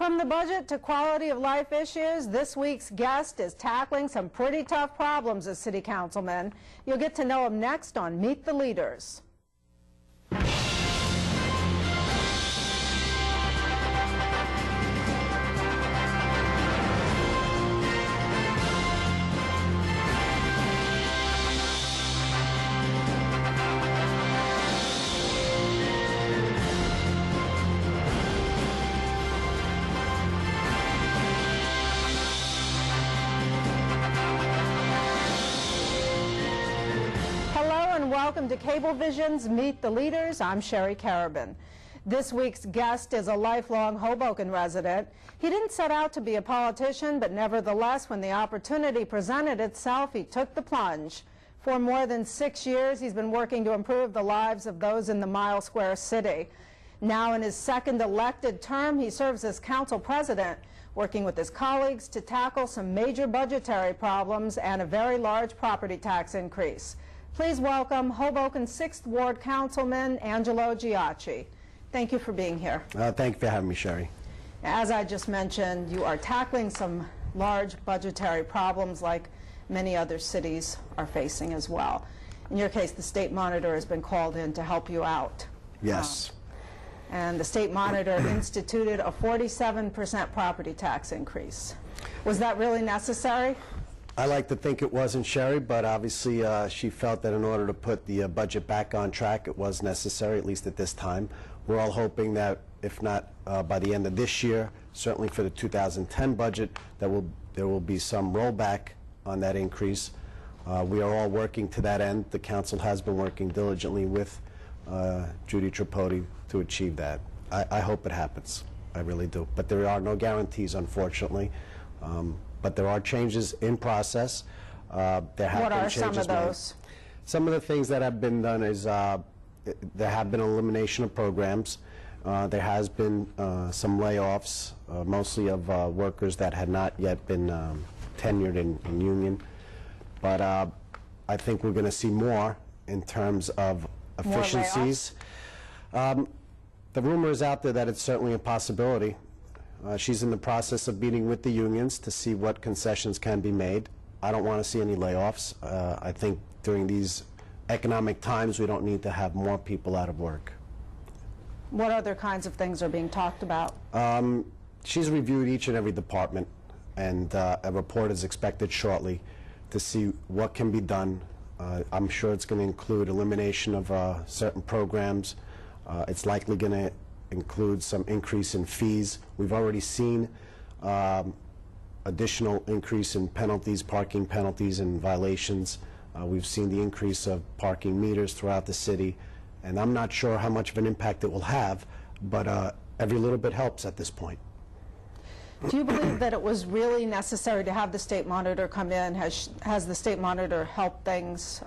From the budget to quality of life issues, this week's guest is tackling some pretty tough problems as city councilman. You'll get to know him next on Meet the Leaders. Welcome to Cablevision's Meet the Leaders. I'm Sherry Carabin. This week's guest is a lifelong Hoboken resident. He didn't set out to be a politician, but nevertheless, when the opportunity presented itself, he took the plunge. For more than 6 years, he's been working to improve the lives of those in the Mile Square City. Now in his second elected term, he serves as council president, working with his colleagues to tackle some major budgetary problems and a very large property tax increase. Please welcome Hoboken 6th Ward Councilman Nino Giacchi. Thank you for being here. Thank you for having me, Sherry. As I just mentioned, you are tackling some large budgetary problems like many other cities are facing as well. In your case, the state monitor has been called in to help you out. Yes. And the state monitor instituted a 47% property tax increase. Was that really necessary? I like to think it wasn't, Sherry, but obviously she felt that in order to put the budget back on track, it was necessary, at least at this time. We're all hoping that, if not by the end of this year, certainly for the 2010 budget, that there will be some rollback on that increase. We are all working to that end. The council has been working diligently with Judy Tripodi to achieve that. I hope it happens. I really do. But there are no guarantees, unfortunately. But there are changes in process. There have what been are changes some of those? made. Some of the things that have been done is there have been elimination of programs. There has been some layoffs, mostly of workers that had not yet been tenured in union. But I think we're going to see more in terms of efficiencies. The rumor is out there that it's certainly a possibility. She's in the process of meeting with the unions to see what concessions can be made. I don't want to see any layoffs. I think during these economic times, we don't need to have more people out of work. What other kinds of things are being talked about? She's reviewed each and every department, and a report is expected shortly to see what can be done. I'm sure it's going to include elimination of certain programs. It's likely going to include some increase in fees. We've already seen additional increase in penalties, parking penalties and violations. We've seen the increase of parking meters throughout the city, and I'm not sure how much of an impact it will have, but every little bit helps at this point. Do you believe that it was really necessary to have the state monitor come in? Has the state monitor helped things,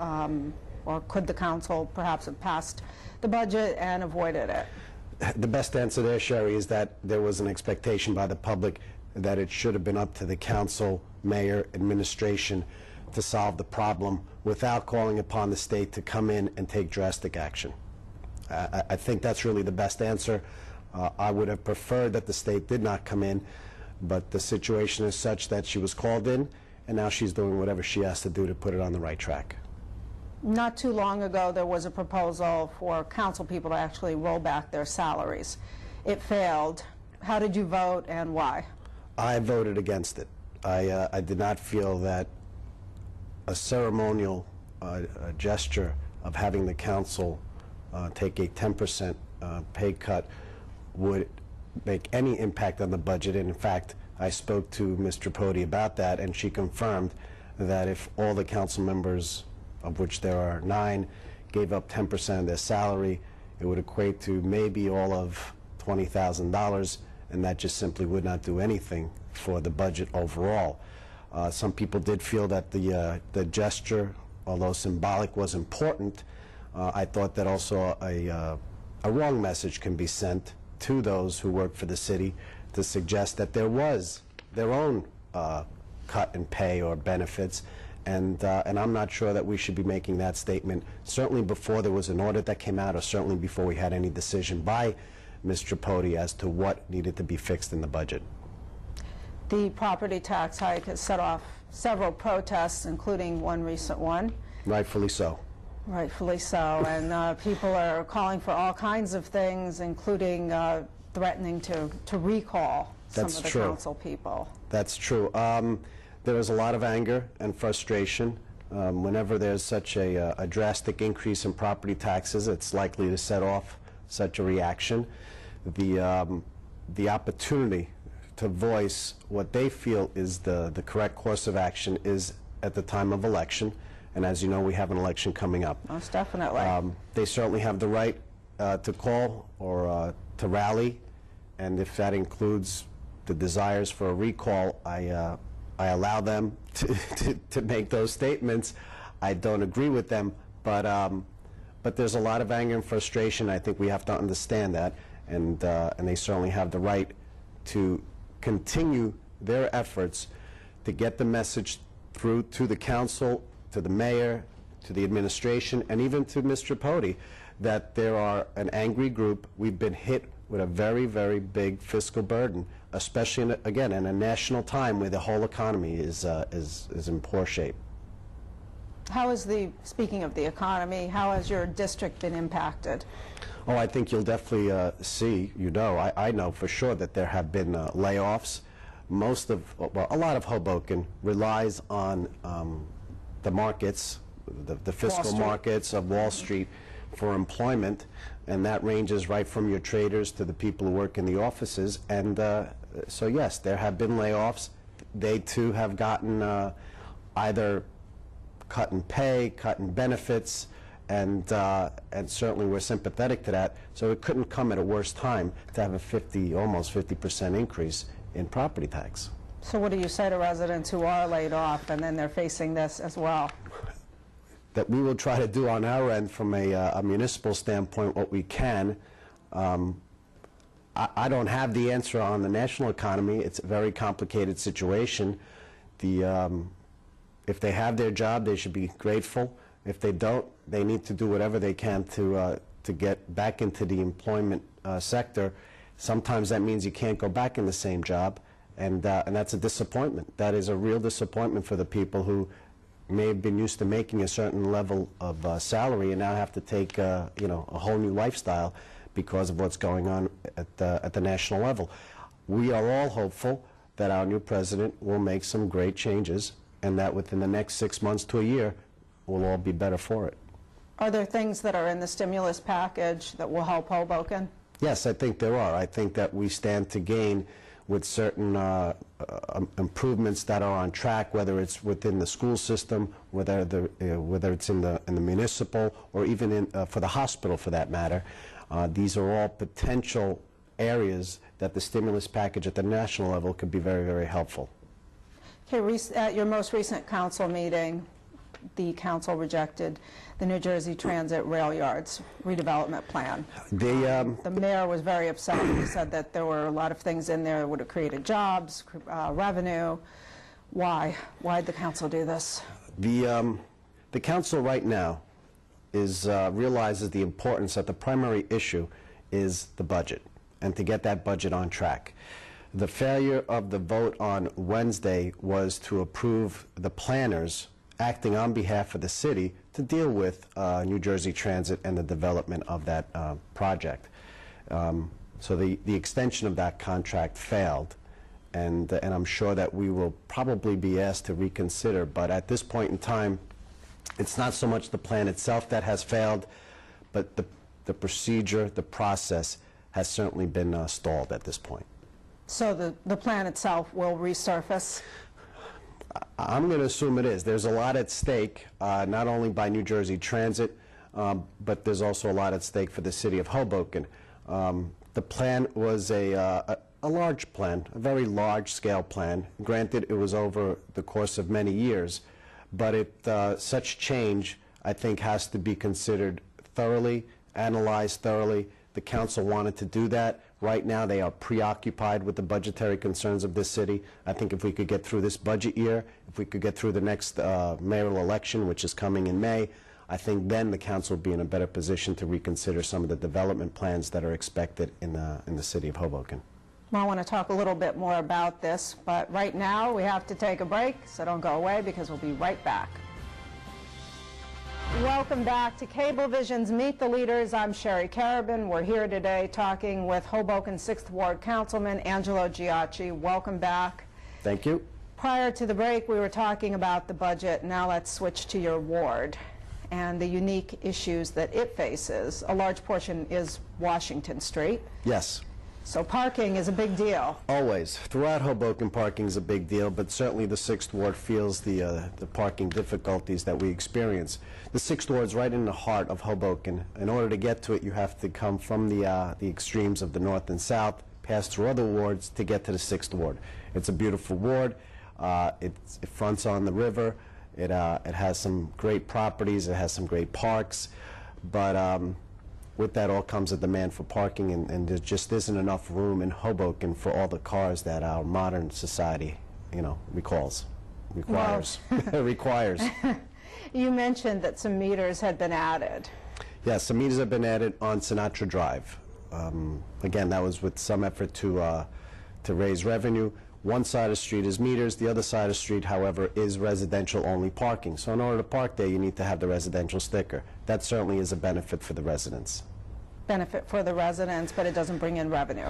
or could the council perhaps have passed the budget and avoided it? The best answer there, Sherry, is that there was an expectation by the public that it should have been up to the council, mayor, administration to solve the problem without calling upon the state to come in and take drastic action. I think that's really the best answer. I would have preferred that the state did not come in, but the situation is such that she was called in, and now she's doing whatever she has to do to put it on the right track. Not too long ago, there was a proposal for council people to actually roll back their salaries. It failed. How did you vote and why? I voted against it. I did not feel that a ceremonial gesture of having the council take a 10% pay cut would make any impact on the budget. And in fact, I spoke to Ms. Tripodi about that, and she confirmed that if all the council members, of which there are 9, gave up 10% of their salary, it would equate to maybe all of $20,000, and that just simply would not do anything for the budget overall. Some people did feel that the gesture, although symbolic, was important. I thought that also a wrong message can be sent to those who work for the city to suggest that there was their own cut in pay or benefits. And I'm not sure that we should be making that statement, certainly before there was an audit that came out, or certainly before we had any decision by Mr. Tripodi as to what needed to be fixed in the budget. The property tax hike has set off several protests, including one recent one. Rightfully so. Rightfully so, and people are calling for all kinds of things, including threatening to recall some of the council people. That's true. There is a lot of anger and frustration. Whenever there's such a drastic increase in property taxes, it's likely to set off such a reaction. The opportunity to voice what they feel is the correct course of action is at the time of election. And as you know, we have an election coming up. Most definitely. They certainly have the right to call or to rally, and if that includes the desires for a recall, I allow them to make those statements. I don't agree with them, but there's a lot of anger and frustration. I think we have to understand that, and they certainly have the right to continue their efforts to get the message through to the council, to the mayor, to the administration, and even to Mr. Tripodi, that there are an angry group. We've been hit with a very, very big fiscal burden, especially, again, in a national time where the whole economy is in poor shape. How is speaking of the economy, how has your district been impacted? Oh, I think you'll definitely see, I know for sure that there have been layoffs. A lot of Hoboken relies on the markets, the fiscal markets of Wall Street for employment, and that ranges right from your traders to the people who work in the offices. And so yes, there have been layoffs. They too have gotten either cut in pay, cut in benefits, and certainly we're sympathetic to that. So it couldn't come at a worse time to have a almost 50% increase in property tax. So what do you say to residents who are laid off and then they're facing this as well? That we will try to do on our end from a municipal standpoint what we can. I don't have the answer on the national economy. It's a very complicated situation. If they have their job, they should be grateful. If they don't, they need to do whatever they can to get back into the employment sector. Sometimes that means you can't go back in the same job, and that's a disappointment. That is a real disappointment for the people who may have been used to making a certain level of salary and now have to take a whole new lifestyle because of what's going on at the national level. We are all hopeful that our new president will make some great changes, and that within the next 6 months to a year, we'll all be better for it. Are there things that are in the stimulus package that will help Hoboken? Yes, I think there are. I think that we stand to gain with certain improvements that are on track, whether it's within the school system, whether it's in the municipal, or even for the hospital for that matter. These are all potential areas that the stimulus package at the national level could be very, very helpful. Okay, at your most recent council meeting, the council rejected the New Jersey Transit Rail Yards redevelopment plan. The mayor was very upset. He said that there were a lot of things in there that would have created jobs, revenue. Why? Why did the council do this? The council right now realizes the importance that the primary issue is the budget, and to get that budget on track. The failure of the vote on Wednesday was to approve the planners acting on behalf of the city to deal with New Jersey Transit and the development of that project. So the extension of that contract failed, and I'm sure that we will probably be asked to reconsider, but at this point in time, it's not so much the plan itself that has failed, but the procedure, the process has certainly been stalled at this point. So the plan itself will resurface? I'm going to assume it is. There's a lot at stake, not only by New Jersey Transit, but there's also a lot at stake for the city of Hoboken. The plan was a large plan, a very large-scale plan. Granted, it was over the course of many years, but such change, I think, has to be considered thoroughly, analyzed thoroughly. The council wanted to do that. Right now, they are preoccupied with the budgetary concerns of this city. I think if we could get through this budget year, if we could get through the next mayoral election, which is coming in May, I think then the council will be in a better position to reconsider some of the development plans that are expected in the city of Hoboken. Well, I want to talk a little bit more about this, but right now we have to take a break, so don't go away because we'll be right back. Welcome back to Cablevision's Meet the Leaders. I'm Sherry Carabin. We're here today talking with Hoboken 6th Ward Councilman Nino Giacchi. Welcome back. Thank you. Prior to the break, we were talking about the budget. Now let's switch to your ward and the unique issues that it faces. A large portion is Washington Street. Yes. So parking is a big deal. Always. Throughout Hoboken, parking is a big deal, but certainly the 6th Ward feels the parking difficulties that we experience. The 6th Ward is right in the heart of Hoboken. In order to get to it, you have to come from the extremes of the north and south, pass through other wards to get to the 6th Ward. It's a beautiful ward. It fronts on the river. It has some great properties. It has some great parks, but with that all comes a demand for parking, and there just isn't enough room in Hoboken for all the cars that our modern society, requires. Requires. You mentioned that some meters had been added. Yes, some meters have been added on Sinatra Drive. Again, that was with some effort to raise revenue. One side of the street is meters. The other side of the street, however, is residential-only parking. So in order to park there, you need to have the residential sticker. That certainly is a benefit for the residents. Benefit for the residents, but it doesn't bring in revenue.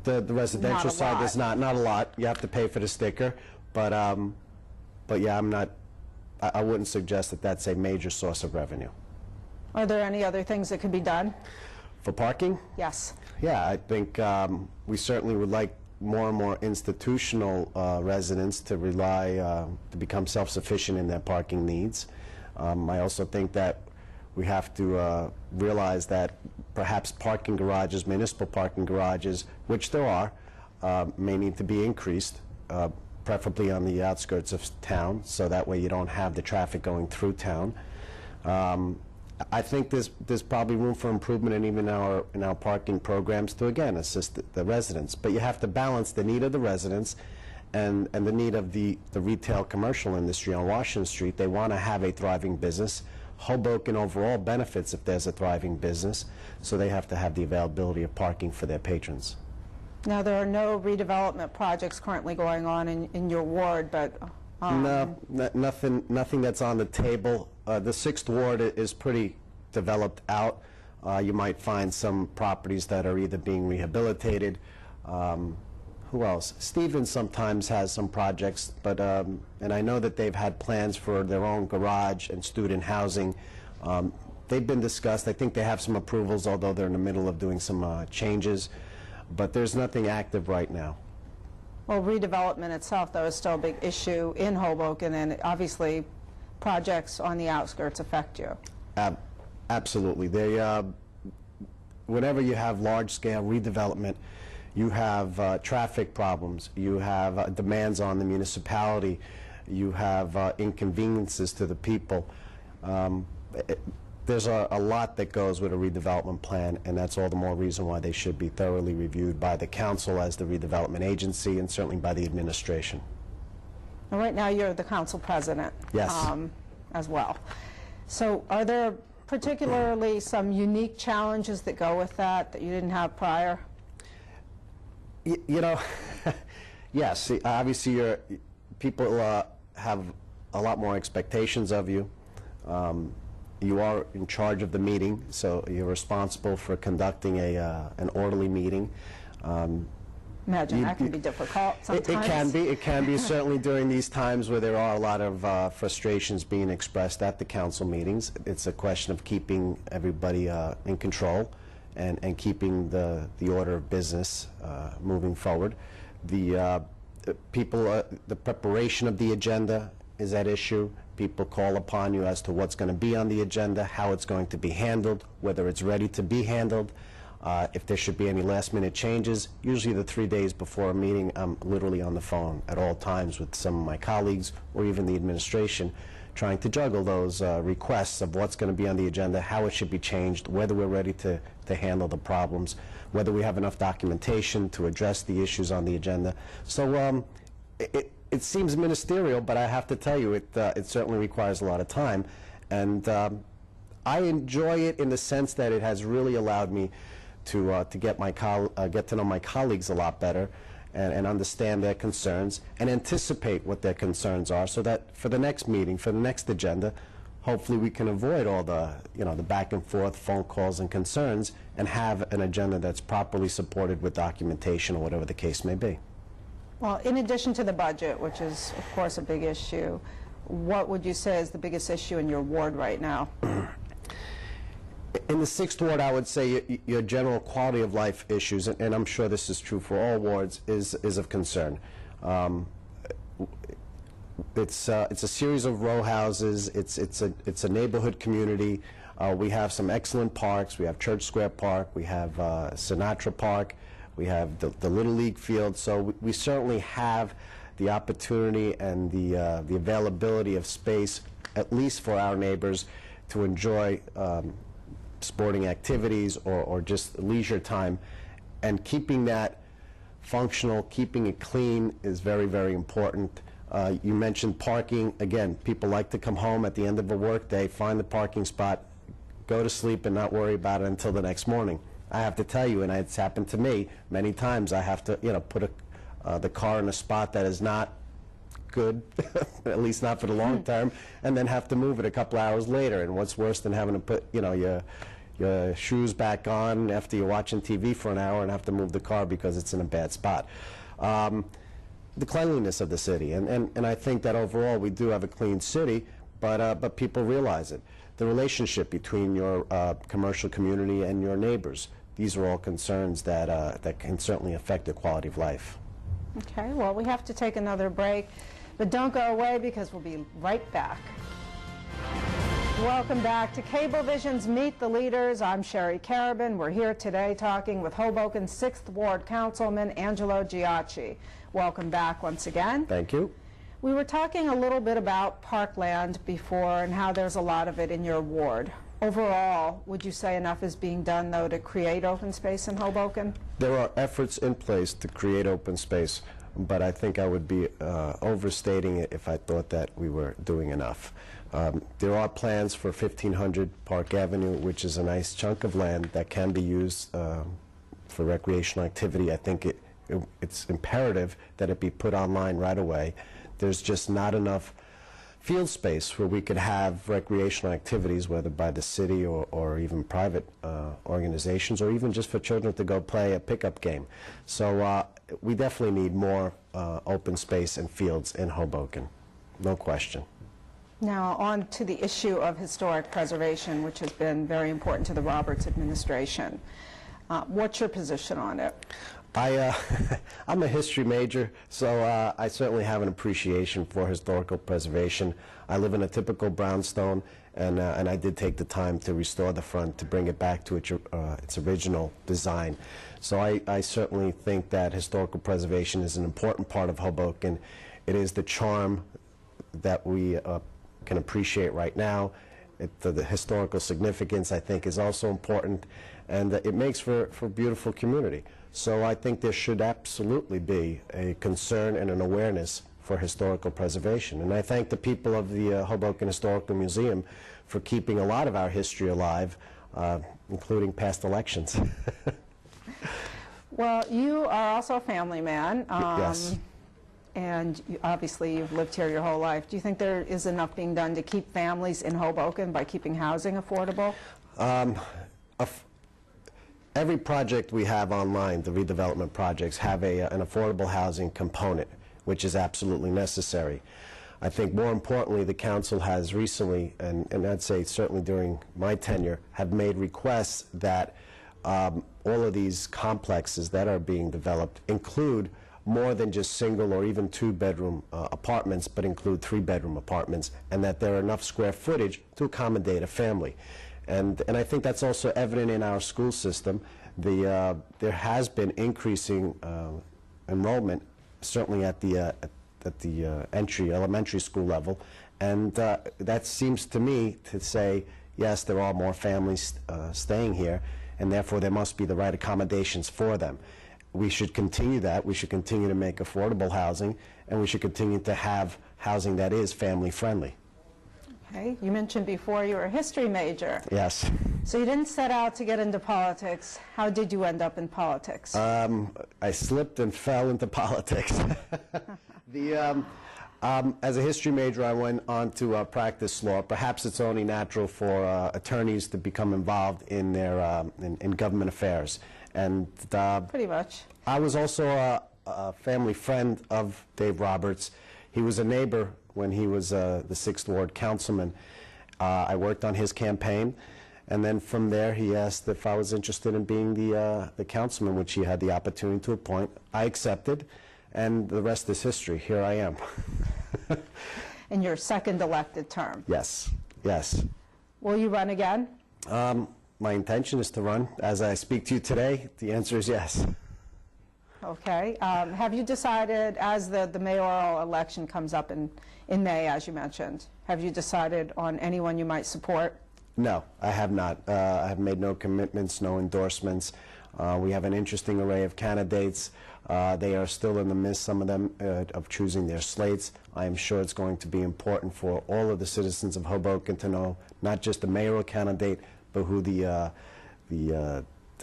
The residential side is not a lot. You have to pay for the sticker, but yeah, I wouldn't suggest that that's a major source of revenue. Are there any other things that could be done? For parking? Yes. Yeah, I think we certainly would like more and more institutional residents to to become self-sufficient in their parking needs. I also think that we have to realize that perhaps parking garages, municipal parking garages, which there are, may need to be increased, preferably on the outskirts of town, so that way you don't have the traffic going through town. I think there's probably room for improvement in our parking programs to, again, assist the residents. But you have to balance the need of the residents and the need of the retail commercial industry on Washington Street. They want to have a thriving business. Hoboken overall benefits if there's a thriving business, so they have to have the availability of parking for their patrons. Now, there are no redevelopment projects currently going on in your ward, but... No, nothing that's on the table. The 6th Ward is pretty developed out. You might find some properties that are either being rehabilitated. Who else? Stevens sometimes has some projects, but and I know that they've had plans for their own garage and student housing. They've been discussed. I think they have some approvals, although they're in the middle of doing some changes. But there's nothing active right now. Well, redevelopment itself, though, is still a big issue in Hoboken, and obviously projects on the outskirts affect you. Absolutely. Whenever you have large-scale redevelopment, you have traffic problems, you have demands on the municipality, you have inconveniences to the people. There's a lot that goes with a redevelopment plan, and that's all the more reason why they should be thoroughly reviewed by the council as the redevelopment agency, and certainly by the administration. And right now you're the council president. Yes. As well. So are there particularly some unique challenges that go with that you didn't have prior? Yes. Obviously, people have a lot more expectations of you. You are in charge of the meeting, so you're responsible for conducting an orderly meeting. Imagine that can be difficult sometimes. It can be certainly during these times where there are a lot of frustrations being expressed at the council meetings. It's a question of keeping everybody in control and keeping the order of business moving forward. The preparation of the agenda is at issue. People call upon you as to what's going to be on the agenda, how it's going to be handled, whether it's ready to be handled, if there should be any last-minute changes. Usually the 3 days before a meeting, I'm literally on the phone at all times with some of my colleagues or even the administration, trying to juggle those requests of what's going to be on the agenda, how it should be changed, whether we're ready to handle the problems, whether we have enough documentation to address the issues on the agenda. So it seems ministerial, but I have to tell you, it certainly requires a lot of time. And I enjoy it in the sense that it has really allowed me to get to know my colleagues a lot better and understand their concerns and anticipate what their concerns are, so that for the next meeting, for the next agenda, hopefully we can avoid all the, the back and forth phone calls and concerns, and have an agenda that's properly supported with documentation or whatever the case may be. Well, in addition to the budget, which is, of course, a big issue, what would you say is the biggest issue in your ward right now? In the 6th Ward, I would say your general quality of life issues, and I'm sure this is true for all wards, is of concern. It's a series of row houses. It's a neighborhood community. We have some excellent parks. We have Church Square Park. We have Sinatra Park. We have the Little League field. So we certainly have the opportunity and the availability of space, at least for our neighbors, to enjoy sporting activities or just leisure time. And keeping that functional, keeping it clean is very, very important. You mentioned parking. Again, people like to come home at the end of a work day, find the parking spot, go to sleep, and not worry about it until the next morning. I have to tell you, and it's happened to me many times, I have to, put the car in a spot that is not good, at least not for the long term, and then have to move it a couple hours later. And what's worse than having to put, your shoes back on after you're watching TV for an hour and have to move the car because it's in a bad spot. The cleanliness of the city, and I think that overall we do have a clean city, but people realize it. The relationship between your commercial community and your neighbors, these are all concerns that can certainly affect the quality of life. Okay, well, we have to take another break, but don't go away because we'll be right back. Welcome back to Cablevision's Meet the Leaders. I'm Sherry Carabin. We're here today talking with Hoboken's 6th Ward Councilman Nino Giacchi. Welcome back once again. Thank you. We were talking a little bit about parkland before and how there's a lot of it in your ward. Overall, would you say enough is being done, though, to create open space in Hoboken? There are efforts in place to create open space, but I think I would be overstating it if I thought that we were doing enough. There are plans for 1500 Park Avenue, which is a nice chunk of land that can be used for recreational activity. I think it's imperative that it be put online right away. There's just not enough field space where we could have recreational activities, whether by the city or even private organizations, or even just for children to go play a pickup game. So we definitely need more open space and fields in Hoboken, no question. Now, on to the issue of historic preservation, which has been very important to the Roberts administration. What's your position on it? I'm a history major, so I certainly have an appreciation for historical preservation. I live in a typical brownstone, and I did take the time to restore the front to bring it back to its original design. So I certainly think that historical preservation is an important part of Hoboken. It is the charm that we can appreciate right now. The historical significance, I think, is also important, and it makes for a beautiful community. So I think there should absolutely be a concern and an awareness for historical preservation. And I thank the people of the Hoboken Historical Museum for keeping a lot of our history alive, including past elections. Well, you are also a family man. Yes. And obviously you've lived here your whole life. Do you think there is enough being done to keep families in Hoboken by keeping housing affordable? Every project we have online, the redevelopment projects, have an affordable housing component, which is absolutely necessary. I think more importantly, the council has recently, and I'd say certainly during my tenure, have made requests that all of these complexes that are being developed include more than just single or even two-bedroom apartments, but include three-bedroom apartments, and that there are enough square footage to accommodate a family. And I think that's also evident in our school system. There has been increasing enrollment, certainly at the elementary school level, and that seems to me to say, yes, there are more families staying here, and therefore there must be the right accommodations for them. We should continue that. We should continue to make affordable housing, and we should continue to have housing that is family-friendly. Okay. You mentioned before you were a history major. Yes. So you didn't set out to get into politics. How did you end up in politics? I slipped and fell into politics. As a history major, I went on to practice law. Perhaps it's only natural for attorneys to become involved in their in government affairs. And Pretty much. I was also a family friend of Dave Roberts. He was a neighbor when he was the 6th Ward Councilman. I worked on his campaign, and then from there he asked if I was interested in being the councilman, which he had the opportunity to appoint. I accepted, and the rest is history. Here I am. In your second elected term. Yes, yes. Will you run again? My intention is to run. As I speak to you today, the answer is yes. Okay. Have you decided, as the mayoral election comes up in May, as you mentioned, have you decided on anyone you might support? No, I have not. I have made no commitments, no endorsements. We have an interesting array of candidates. They are still in the midst, some of them, of choosing their slates. I am sure it's going to be important for all of the citizens of Hoboken to know not just the mayoral candidate, but who the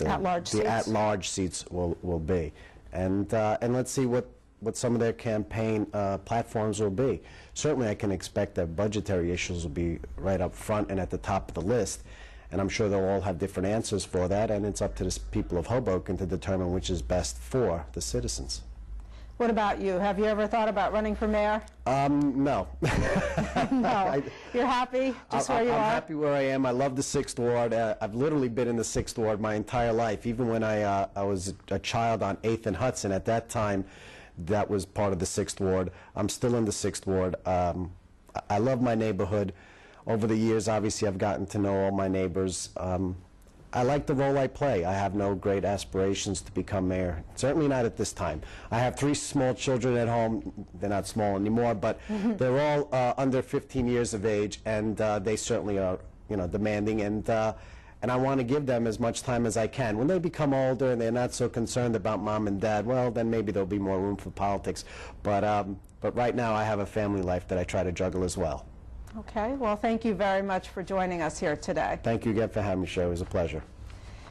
at-large seats will be. And let's see what some of their campaign platforms will be. Certainly I can expect that budgetary issues will be right up front and at the top of the list, and I'm sure they'll all have different answers for that, and it's up to the people of Hoboken to determine which is best for the citizens. What about you? Have you ever thought about running for mayor? No. No. You're happy just where you are? I'm happy where I am. I love the 6th Ward. I've literally been in the 6th Ward my entire life, even when I was a child on 8th and Hudson. At that time, that was part of the 6th Ward. I'm still in the 6th Ward. I love my neighborhood. Over the years, obviously, I've gotten to know all my neighbors. I like the role I play. I have no great aspirations to become mayor, certainly not at this time. I have 3 small children at home. They're not small anymore, but they're all under 15 years of age, and they certainly are, demanding, and I want to give them as much time as I can. When they become older and they're not so concerned about mom and dad, well, then maybe there'll be more room for politics. But right now, I have a family life that I try to juggle as well. Okay. Well, thank you very much for joining us here today. Thank you again for having me, Sherry. It was a pleasure.